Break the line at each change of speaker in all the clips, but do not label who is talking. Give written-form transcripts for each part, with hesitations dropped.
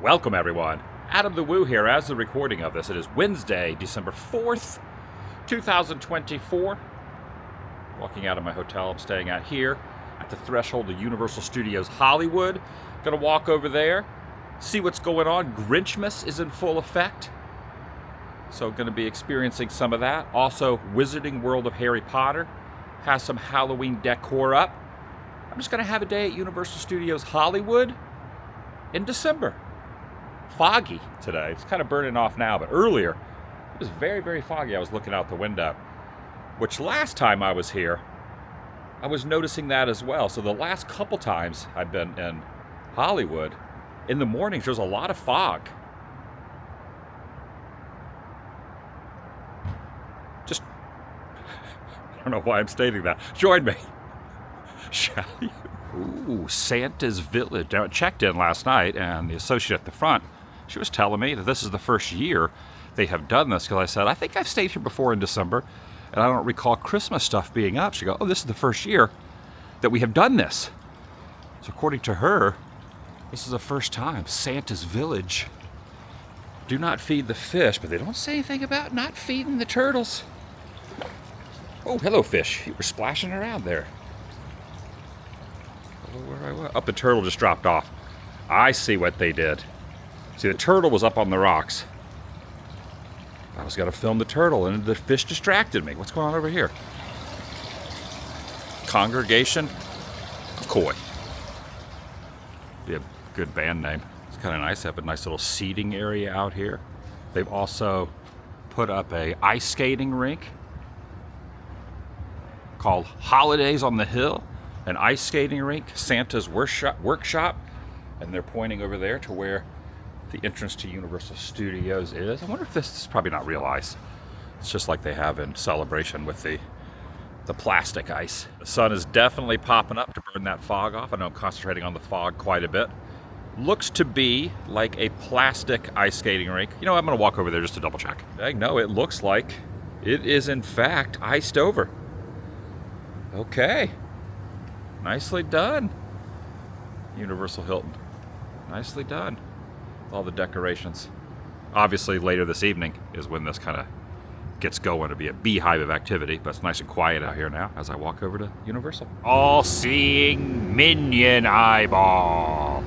Welcome everyone. Adam the Woo here as the recording of this. It is Wednesday, December 4th, 2024. Walking out of my hotel I'm staying out here at the threshold of Universal Studios Hollywood. Gonna walk over there, see what's going on. Grinchmas is in full effect. So gonna be experiencing some of that. Also, Wizarding World of Harry Potter has some Halloween decor up. I'm just gonna have a day at Universal Studios Hollywood in December. Foggy today. It's kind of burning off now, but earlier it was very, very foggy. I was looking out the window, which last time I was here, I was noticing that as well. So the last couple times I've been in Hollywood, in the mornings there's a lot of fog. Just, I don't know why I'm stating that. Join me, shall you? Ooh, Santa's Village. I checked in last night, and the associate at the front, she was telling me that this is the first year they have done this, because I said, I think I've stayed here before in December, and I don't recall Christmas stuff being up. She goes, oh, this is the first year that we have done this. So according to her, this is the first time. Santa's Village. Do not feed the fish, but they don't say anything about not feeding the turtles. Oh, hello, fish. You were splashing around there. Where I was. Oh, the turtle just dropped off. I see what they did. See, the turtle was up on the rocks. I was going to film the turtle, and the fish distracted me. What's going on over here? Congregation of Koi. Be a good band name. It's kind of nice. They have a nice little seating area out here. They've also put up a ice skating rink called Holidays on the Hill. An ice skating rink, Santa's workshop, and they're pointing over there to where the entrance to Universal Studios is. I wonder if this is probably not real ice. It's just like they have in Celebration with the plastic ice. The sun is definitely popping up to burn that fog off. I know I'm concentrating on the fog quite a bit. Looks to be like a plastic ice skating rink. You know, I'm gonna walk over there just to double check. No, it looks like it is in fact iced over. Okay. Nicely done, Universal Hilton. Nicely done. All the decorations. Obviously later this evening is when this kind of gets going to be a beehive of activity, but it's nice and quiet out here now as I walk over to Universal. All-seeing minion eyeball.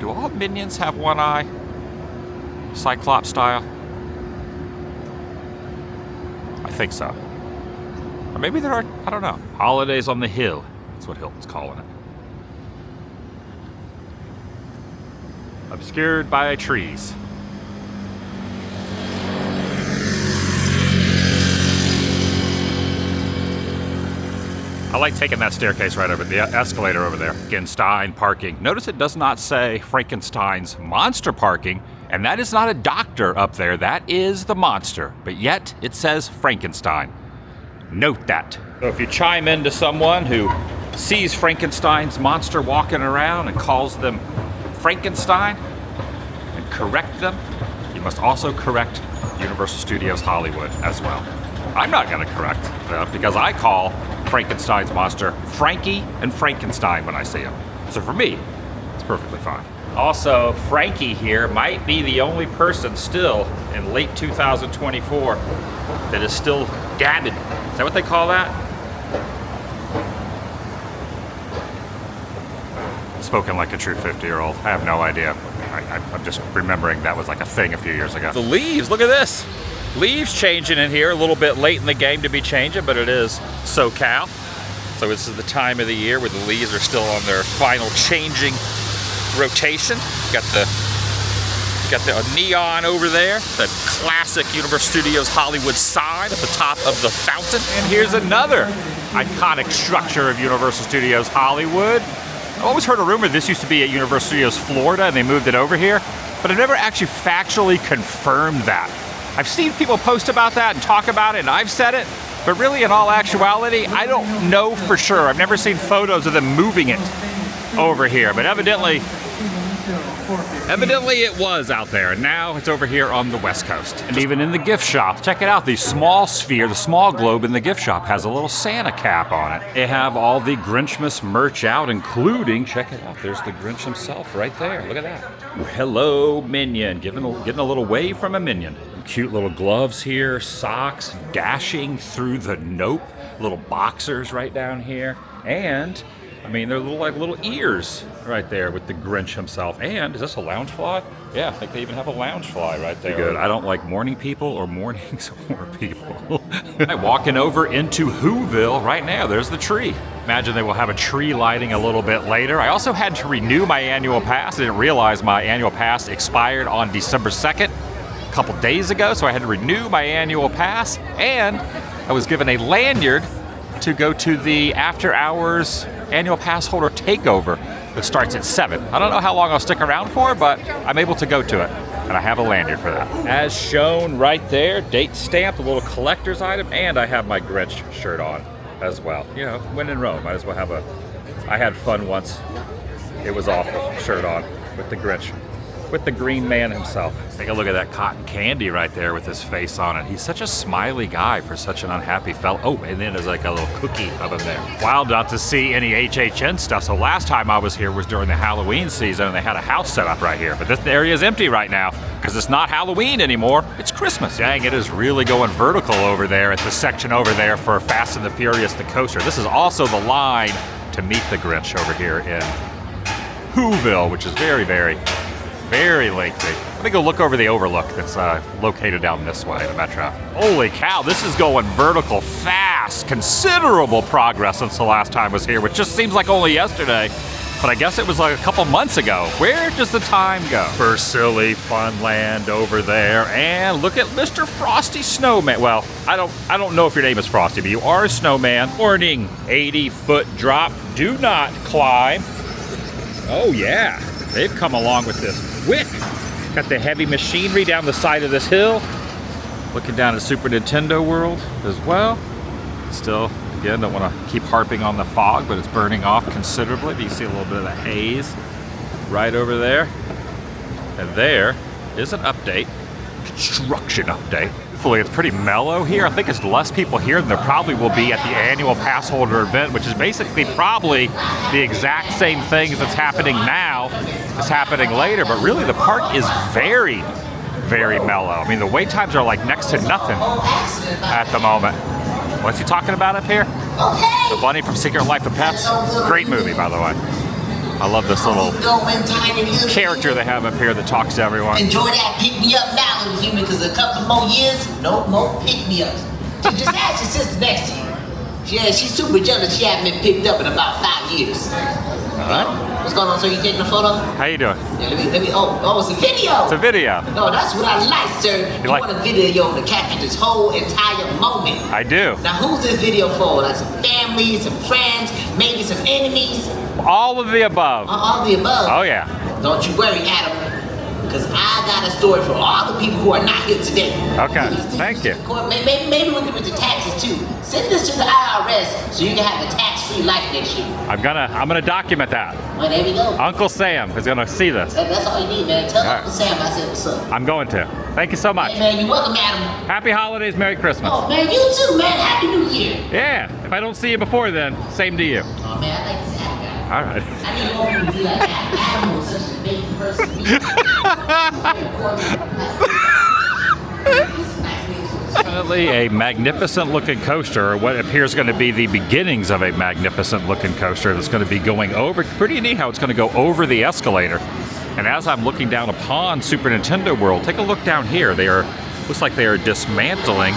Do all minions have one eye? Cyclops style? I think so. Or maybe there are, I don't know. Holidays on the Hill. That's what Hilton's calling it. Obscured by trees. I like taking that staircase right over, the escalator over there. Frankenstein parking. Notice it does not say Frankenstein's monster parking, and that is not a doctor up there. That is the monster. But yet, it says Frankenstein. Note that. So if you chime into someone who sees Frankenstein's monster walking around and calls them Frankenstein and correct them, you must also correct Universal Studios Hollywood as well. I'm not going to correct them because I call Frankenstein's monster Frankie and Frankenstein when I see him. So for me, it's perfectly fine. Also, Frankie here might be the only person still in late 2024 that is still gabbing. Is that what they call that? Spoken like a true 50-year-old. I have no idea. I'm just remembering that was like a thing a few years ago. The leaves, look at this. Leaves changing in here, a little bit late in the game to be changing, but it is SoCal. So this is the time of the year where the leaves are still on their final changing rotation. Got the neon over there, the classic Universal Studios Hollywood sign at the top of the fountain. And here's another iconic structure of Universal Studios Hollywood. I've always heard a rumor this used to be at Universal Studios Florida and they moved it over here, but I've never actually factually confirmed that. I've seen people post about that and talk about it, and I've said it, but really in all actuality, I don't know for sure. I've never seen photos of them moving it over here, but evidently Evidently it was out there. Now it's over here on the West Coast. And even in the gift shop, check it out. The small sphere, the small globe in the gift shop has a little Santa cap on it. They have all the Grinchmas merch out, including, check it out, there's the Grinch himself right there. Look at that. Hello, Minion. Getting a little wave from a Minion. Cute little gloves here, socks, dashing through the nope. Little boxers right down here. And I mean, they're little ears right there with the Grinch himself. And is this a lounge fly? Yeah, I think they even have a lounge fly right there. Good. I don't like morning people or mornings or people. I'm walking over into Whoville right now. There's the tree. Imagine they will have a tree lighting a little bit later. I also had to renew my annual pass. I didn't realize my annual pass expired on December 2nd, a couple days ago. So I had to renew my annual pass. And I was given a lanyard to go to the after hours annual pass holder takeover that starts at 7. I don't know how long I'll stick around for, but I'm able to go to it. And I have a lanyard for that. As shown right there, date stamped, a little collector's item, and I have my Grinch shirt on as well. You know, when in Rome, might as well have I had fun once. It was awful. Shirt on with the Grinch. With the green man himself. Take a look at that cotton candy right there with his face on it. He's such a smiley guy for such an unhappy fellow. Oh, and then there's like a little cookie of him there. Wild not to see any HHN stuff. So last time I was here was during the Halloween season and they had a house set up right here. But this area is empty right now because it's not Halloween anymore. It's Christmas. Dang, it is really going vertical over there at the section over there for Fast and the Furious, the coaster. This is also the line to meet the Grinch over here in Whoville, which is very, very lengthy. Let me go look over the overlook that's located down this way, the Metro. Holy cow, this is going vertical fast. Considerable progress since the last time I was here, which just seems like only yesterday. But I guess it was like a couple months ago. Where does the time go? For silly fun land over there. And look at Mr. Frosty Snowman. Well, I don't know if your name is Frosty, but you are a snowman. Warning, 80-foot drop. Do not climb. Oh yeah, they've come along with this quick. Got the heavy machinery down the side of this hill. Looking down at Super Nintendo World as well. Still, again, don't want to keep harping on the fog, but it's burning off considerably. You can see a little bit of the haze right over there. And there is an update, construction update. Hopefully it's pretty mellow here. I think there's less people here than there probably will be at the annual pass holder event, which is basically probably the exact same things that's happening now is happening later. But really the park is very, very mellow. I mean, the wait times are like next to nothing at the moment. What's he talking about up here? The bunny from Secret Life of Pets. Great movie, by the way. I love this little character they have up here that talks to everyone.
Enjoy that pick-me-up now, little human, because a couple more years, no more pick-me-ups. Just ask your sister next to you. Yeah, she's super jealous she hasn't been picked up in about 5 years.
All right.
What's going on, sir? You taking a photo?
How you doing?
Yeah, let me, oh, it's a video.
It's a video.
No, that's what I like, sir. You
like
want a video to capture this whole entire moment.
I do.
Now, who's this video for? Like some family, some friends, maybe some enemies?
All of the above.
All of the above?
Oh, yeah.
Don't you worry, Adam, because I got a story for all the people who are not here today.
Okay, thank you.
Maybe we'll give it to taxes too. Send this to the IRS so you can have a tax-free life next year.
I'm gonna document that.
Well, there we go.
Uncle Sam is gonna see this.
That's all you need, man. Tell Uncle Sam I said what's up.
I'm going to. Thank you so much.
Hey, man, you're welcome, Adam.
Happy holidays, Merry Christmas.
Oh, man, you too, man. Happy New Year.
Yeah, if I don't see you before then, same to you.
Oh, man, I like this Adam guy.
All right.
I didn't know you would be like Adam. Adam was such an amazing person.
Definitely a magnificent looking coaster, or what appears going to be the beginnings of a magnificent looking coaster that's going to be going over. Pretty neat how it's going to go over the escalator. And as I'm looking down upon Super Nintendo World, take a look down here. Looks like they are dismantling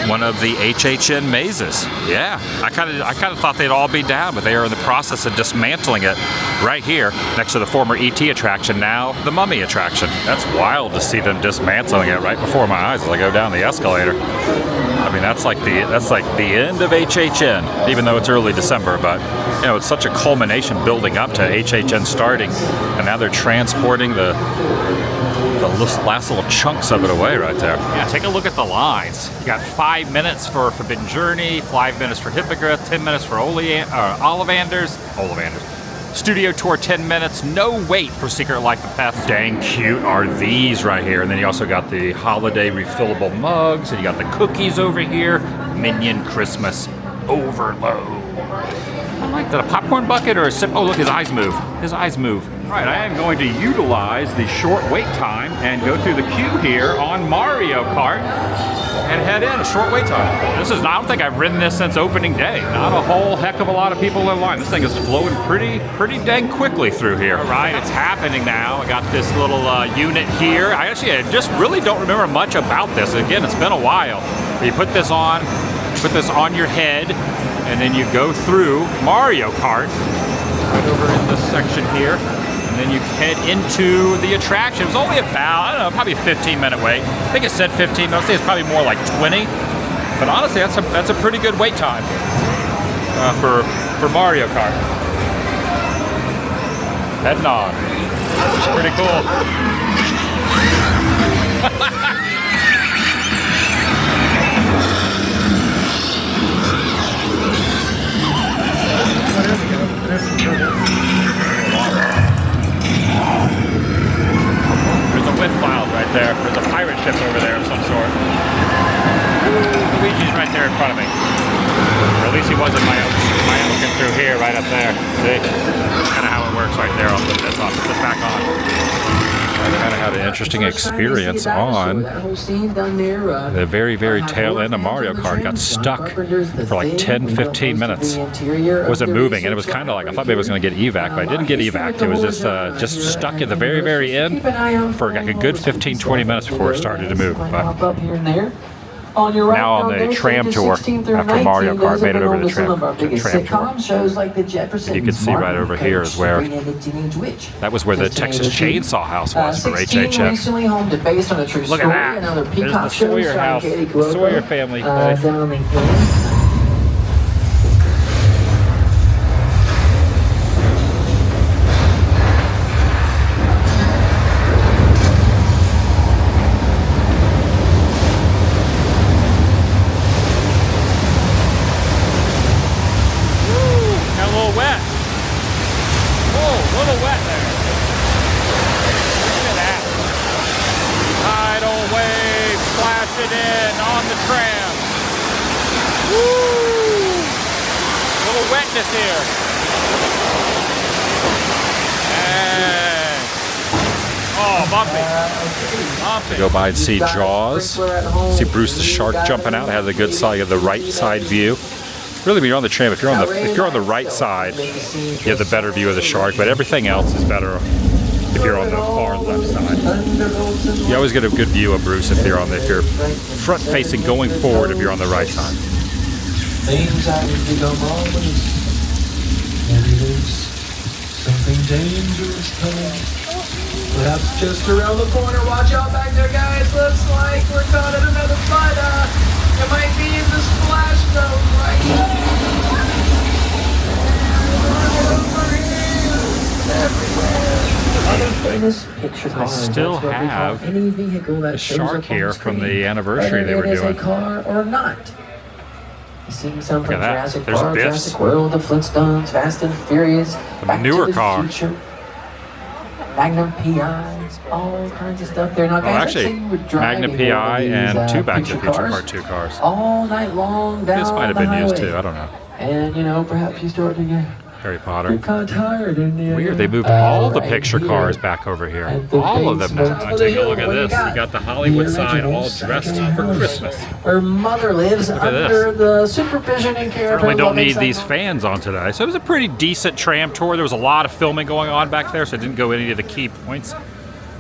one of the HHN mazes. Yeah, I kind of thought they'd all be down, but they are in the process of dismantling it right here next to the former ET attraction, now the Mummy attraction. That's wild to see them dismantling it right before my eyes as I go down the escalator. I mean, that's like the end of HHN, even though it's early December. But you know, it's such a culmination building up to HHN starting, and now they're transporting the last little chunks of it away right there. Yeah, take a look at the lines. You got 5 minutes for Forbidden Journey, 5 minutes for Hippogriff, 10 minits for Ollivanders, Studio tour 10 minutes, no wait for Secret Life of Pets. Dang cute are these right here. And then you also got the holiday refillable mugs, and you got the cookies over here. Minion Christmas overload. I like that. A popcorn bucket or a sip? Oh, look, his eyes move. His eyes move. All right, I am going to utilize the short wait time and go through the queue here on Mario Kart and head in. A short wait time. This is, I don't think I've ridden this since opening day. Not a whole heck of a lot of people in line. This thing is flowing pretty dang quickly through here. All right, it's happening now. I got this little unit here. I just really don't remember much about this. Again, it's been a while. You put this on your head, and then you go through Mario Kart right over in this section here, and then you head into the attraction. It was only about, I don't know, probably a 15-minute wait. I think it said 15, but I'd say it's probably more like 20. But honestly, that's a pretty good wait time for Mario Kart. Heading on. It's pretty cool. There's a wind cloud right there. There's a pirate ship over there of some sort. Luigi's right there in front of me. Or at least he was in my own looking through here, right up there. See? That's kind of how it works right there. I'll put this on. Put this back on. I kind of had an interesting experience on the very tail end of Mario Kart. Got stuck for like 10-15 minutes. Wasn't moving, and it was kind of like, I thought maybe I was going to get evac, but I didn't get evac. It was just stuck at the very end for like a good 15-20 minutes before it started to move. But now on the tram tour, after Mario Kart made it over to the tram tour. And you can see right over here is where, that was where the Texas Chainsaw House was for HHF. Look at that. There's the Sawyer house, the Sawyer family place. Here. And, oh, bumpy. Go by and see Jaws. See Bruce the shark jumping out. It has a good side. You have the right side view. Really, when you're on the tram, if you're on the right side, you have the better view of the shark. But everything else is better if you're on the far left side. You always get a good view of Bruce if you're front facing, going forward. If you're on the right side.
Things I need to go wrong. Maybe there's something dangerous coming. Perhaps just around the corner. Watch out back there, guys. Looks like we're caught in another flood. It might be in the splash zone right
I still have a shark here from the anniversary they were doing.
Car or not. Seeing some from Jurassic
There's
Park,
Biffs.
Jurassic World, the Flintstones, Fast and Furious, Back
newer
to the
car.
Future, Magnum PI, all kinds of stuff there. Now, guys,
actually, Magnum PI and two Back to the Future Part 2 cars.
All night long down
This might have
the
been
highway.
used too. I don't know.
And perhaps you start to get
Harry Potter.
kind of tired. And,
Weird, they moved all the picture cars back over here. All of them now.
Basement.
Take a look at this. You got the Hollywood sign all dressed for Christmas.
Her mother lives under the supervision and care of her
Certainly don't
loving
need
son.
these fans on today. So it was a pretty decent tram tour. There was a lot of filming going on back there, so I didn't go any of the key points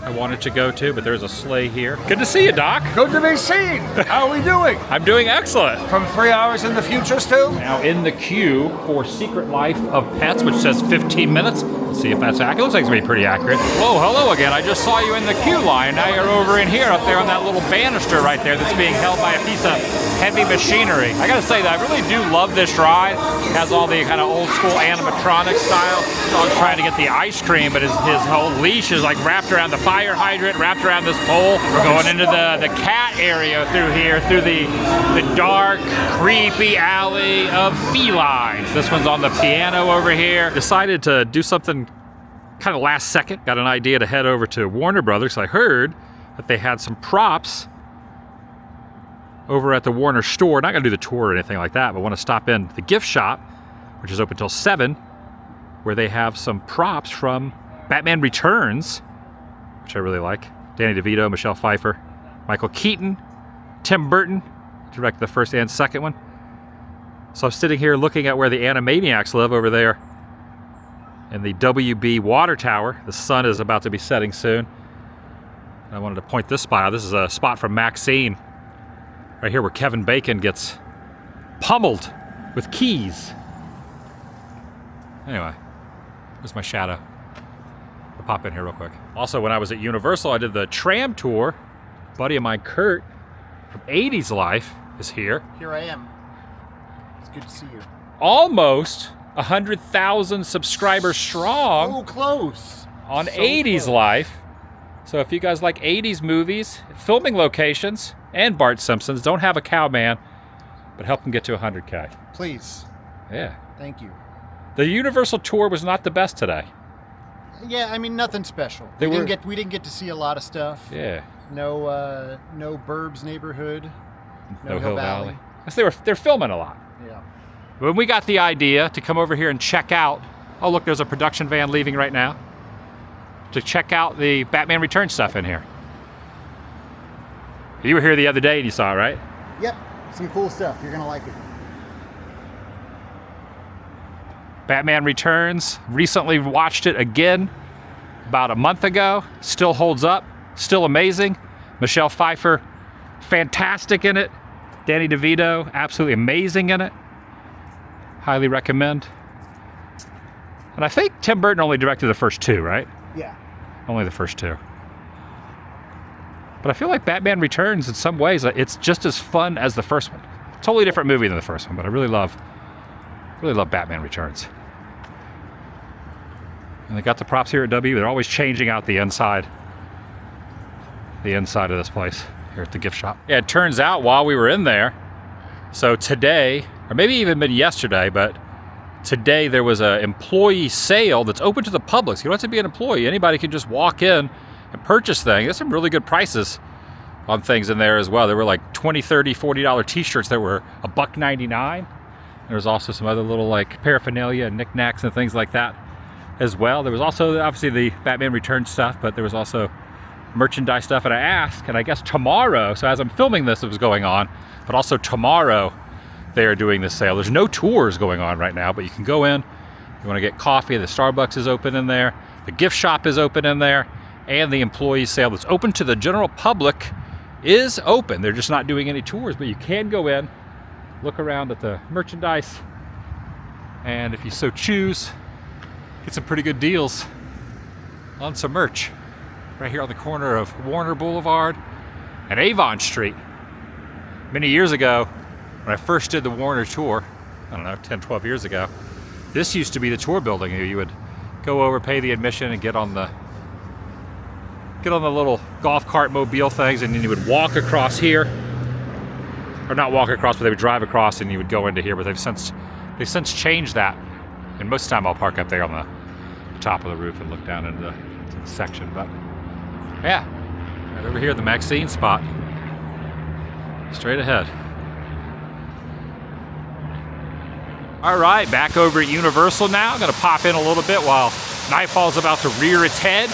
I wanted to go to, but there's a sleigh here. Good to see you, Doc.
Good to be seen. How are we doing?
I'm doing excellent.
From 3 hours in the future still?
Now in the queue for Secret Life of Pets, which says 15 minutes. Let's see if that's accurate. Looks like it's gonna be pretty accurate. Whoa, hello again. I just saw you in the queue line. Now you're over in here, up there on that little banister right there that's being held by a piece of heavy machinery. I gotta say that I really do love this ride. It has all the kind of old school animatronic style. Dog's trying to get the ice cream, but his whole leash is like wrapped around the fire hydrant, wrapped around this pole. We're going into the cat area through here, through the dark, creepy alley of felines. This one's on the piano over here. Decided to do something kind of last second. Got an idea to head over to Warner Brothers. I heard that they had some props over at the Warner store. Not gonna do the tour or anything like that, but want to stop in the gift shop, which is open till 7, where they have some props from Batman Returns, which I really like. Danny DeVito, Michelle Pfeiffer, Michael Keaton, Tim Burton, directed the first and second one. So I'm sitting here looking at where the Animaniacs live over there in the WB water tower. The sun is about to be setting soon. I wanted to point this spot out. This is a spot from Maxine, right here where Kevin Bacon gets pummeled with keys. Anyway, there's my shadow. I'll pop in here real quick. Also, when I was at Universal, I did the tram tour. A buddy of mine, Kurt, from 80s Life, is here.
Here I am. It's good to see you.
Almost 100,000 subscribers strong.
So close.
On
So
80s
close.
Life. So if you guys like 80s movies, filming locations, and Bart Simpson's, don't have a cowman, but help them get to 100K.
Please.
Yeah.
Thank you.
The Universal tour was not the best today.
Yeah, I mean nothing special.
They
we
were-
didn't get to see a lot of stuff.
Yeah.
No Burbs neighborhood. No Hill Valley.
Yes, they're filming a lot.
Yeah.
When we got the idea to come over here and check out, oh look, there's a production van leaving right now, to check out the Batman Returns stuff in here. You were here the other day and you saw it, right?
Yep. Some cool stuff. You're gonna like it.
Batman Returns, recently watched it again about a month ago. Still holds up, still amazing. Michelle Pfeiffer, fantastic in it. Danny DeVito, absolutely amazing in it. Highly recommend. And I think Tim Burton only directed the first 2, right?
Yeah.
Only the first 2. But I feel like Batman Returns, in some ways, it's just as fun as the first one. Totally different movie than the first one, but I really love Batman Returns. And they got the props here at W. They're always changing out the inside of this place here at the gift shop. Yeah, it turns out while we were in there, so today, or maybe even been yesterday, but today there was an employee sale that's open to the public. So you don't have to be an employee. Anybody can just walk in and purchase things. There's some really good prices on things in there as well. There were like $20, $30, $40 t-shirts that were $1.99. There was also some other little like paraphernalia and knickknacks and things like that as well. There was also obviously the Batman Returns stuff, but there was also merchandise stuff. And I asked, and I guess tomorrow, so as I'm filming this, it was going on, but also tomorrow they are doing this sale. There's no tours going on right now, but you can go in. You want to get coffee, the Starbucks is open in there, the gift shop is open in there, and the employee sale that's open to the general public is open. They're just not doing any tours, but you can go in, look around at the merchandise, and if you so choose, get some pretty good deals on some merch right here on the corner of Warner Boulevard and Avon Street. Many years ago, when I first did the Warner tour, I don't know, 10, 12 years ago, this used to be the tour building. You would go over, pay the admission, and get on the little golf cart mobile things, and then you would walk across here. Or not walk across, but they would drive across and you would go into here, but they've since changed that. And most of the time I'll park up there on the top of the roof and look down into the section. But yeah, right over here, the Maxine spot. Straight ahead. All right, back over at Universal now. I'm gonna pop in a little bit while Nightfall's about to rear its head.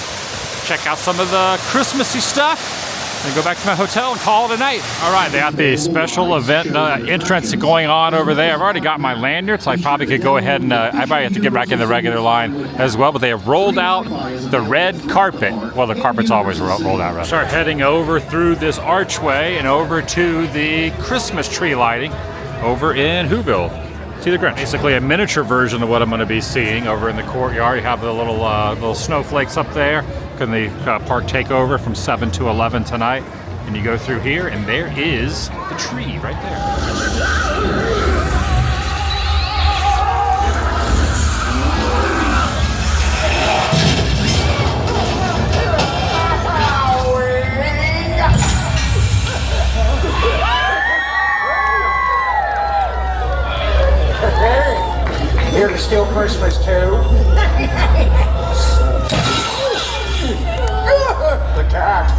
Check out some of the Christmassy stuff. And go back to my hotel and call it a night. All right, they got the special event entrance going on over there. I've already got my lanyard, so I probably could go ahead and I probably have to get back in the regular line as well. But they have rolled out the red carpet. Well, the carpet's always rolled out, right? Start heading over through this archway and over to the Christmas tree lighting over in Whoville. See the Grinch. Basically a miniature version of what I'm going to be seeing over in the courtyard. You have the little snowflakes up there. In the park takeover from 7 to 11 tonight. And you go through here, and there is the tree right there.
Here to steal Christmas too. The cat.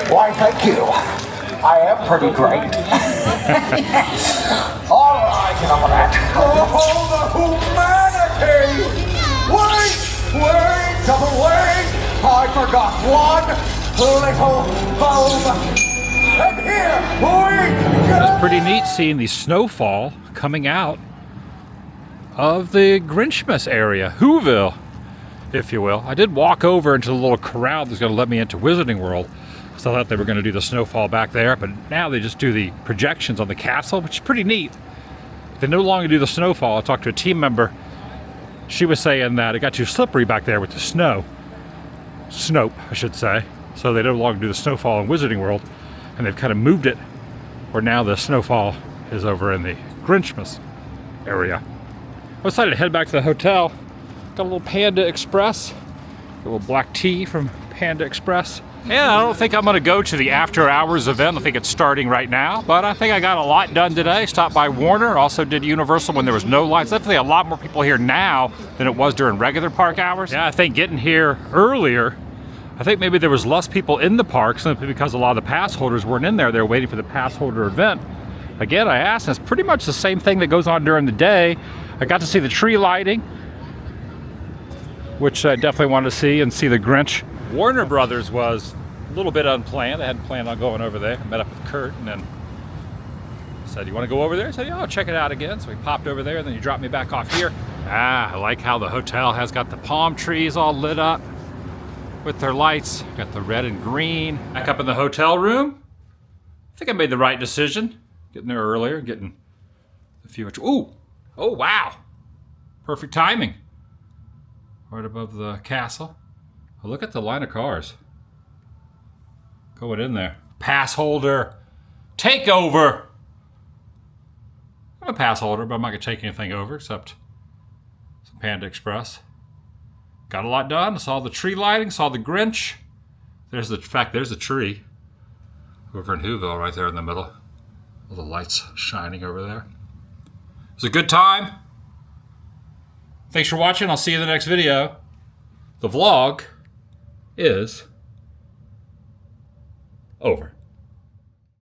Why, thank you. I am pretty great. All right, enough of that. Oh, the humanity! Wait, double wait! I forgot one little bulb. And here we go!
It's pretty neat seeing the snowfall coming out of the Grinchmas area, Whoville, if you will. I did walk over into the little corral that's going to let me into Wizarding World. So I thought they were going to do the snowfall back there, but now they just do the projections on the castle, which is pretty neat. They no longer do the snowfall. I talked to a team member. She was saying that it got too slippery back there with the snow. Snope, I should say. So they no longer do the snowfall in Wizarding World, and they've kind of moved it, where now the snowfall is over in the Grinchmas area. I decided to head back to the hotel. Got a little Panda Express, a little black tea from Panda Express. Yeah, I don't think I'm going to go to the after hours event. I think it's starting right now, but I think I got a lot done today. Stopped by Warner, also did Universal when there was no lines. Definitely a lot more people here now than it was during regular park hours. Yeah, I think getting here earlier, I think maybe there was less people in the park simply because a lot of the pass holders weren't in there. They were waiting for the pass holder event. Again, I asked, and it's pretty much the same thing that goes on during the day. I got to see the tree lighting, which I definitely wanted to see, and see the Grinch. Warner Brothers was a little bit unplanned. I hadn't planned on going over there. I met up with Kurt and then said, "You want to go over there?" I said, "Yeah, I'll check it out again." So we popped over there and then you dropped me back off here. I like how the hotel has got the palm trees all lit up with their lights. Got the red and green. Back up in the hotel room. I think I made the right decision. Getting there earlier, getting a few. Ooh! Oh, wow! Perfect timing. Right above the castle. Oh, look at the line of cars going in there. Pass holder. Takeover. I'm a pass holder, but I'm not going to take anything over except some Panda Express. Got a lot done. Saw the tree lighting, saw the Grinch. There's the, in fact, there's the tree over in Whoville right there in the middle. All the lights shining over there. It was a good time. Thanks for watching. I'll see you in the next video. The vlog is over.